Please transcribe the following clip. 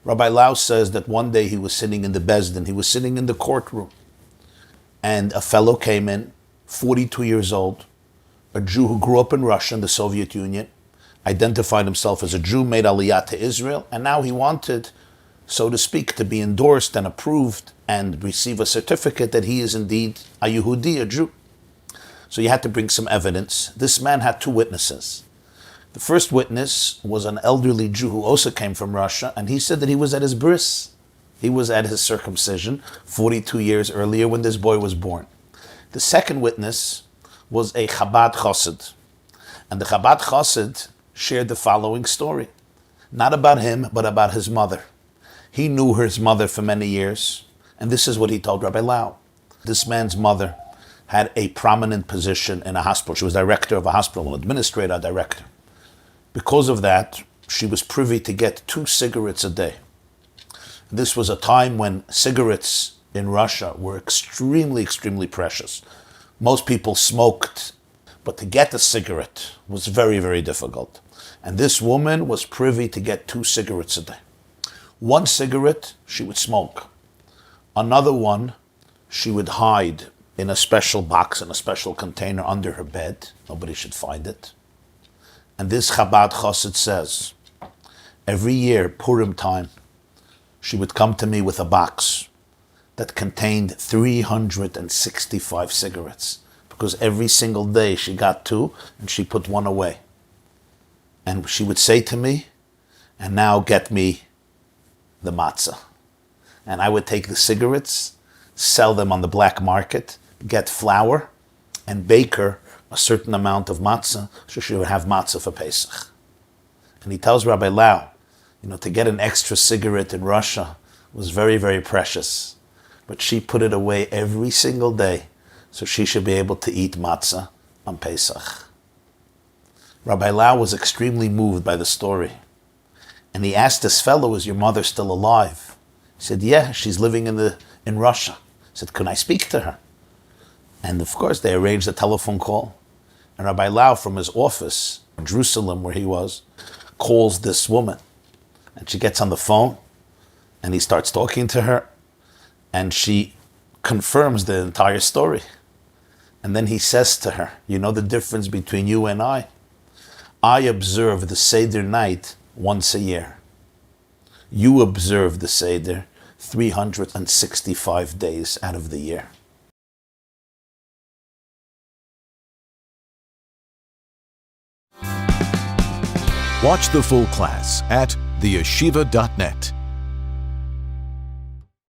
Rabbi Lau says that one day he was sitting in the Bezdin, he was sitting in the courtroom, and a fellow came in, 42 years old, a Jew who grew up in Russia, in the Soviet Union, identified himself as a Jew, made Aliyah to Israel, and now he wanted, so to speak, to be endorsed and approved and receive a certificate that he is indeed a Yehudi, a Jew. So you had to bring some evidence. This man had two witnesses. The first witness was an elderly Jew who also came from Russia, and he said that he was at his bris. He was at his circumcision 42 years earlier when this boy was born. The second witness was a Chabad Chassid. And the Chabad Chassid shared the following story. Not about him, but about his mother. He knew his mother for many years, and this is what he told Rabbi Lau. This man's mother had a prominent position in a hospital. She was director of a hospital, an administrator, director. Because of that, she was privy to get 2 cigarettes a day. This was a time when cigarettes in Russia were extremely, extremely precious. Most people smoked, but to get a cigarette was very, very difficult. And this woman was privy to get 2 cigarettes a day. 1 cigarette she would smoke. Another one she would hide in a special box, in a special container under her bed. Nobody should find it. And this Chabad Chassid says, every year, Purim time, she would come to me with a box that contained 365 cigarettes, because every single day she got 2 and she put 1 away. And she would say to me, and now get me the matzah. And I would take the cigarettes, sell them on the black market, get flour, and bake her a certain amount of matzah, so she would have matzah for Pesach. And he tells Rabbi Lau, to get an extra cigarette in Russia was very, very precious. But she put it away every single day, so she should be able to eat matzah on Pesach. Rabbi Lau was extremely moved by the story. And he asked this fellow, is your mother still alive? He said, yeah, she's living in Russia. He said, can I speak to her? And of course, they arranged a telephone call. And Rabbi Lau, from his office in Jerusalem, where he was, calls this woman. And she gets on the phone, and he starts talking to her, and she confirms the entire story. And then he says to her, you know the difference between you and I? I observe the Seder night once a year. You observe the Seder 365 days out of the year. Watch the full class at theyeshiva.net.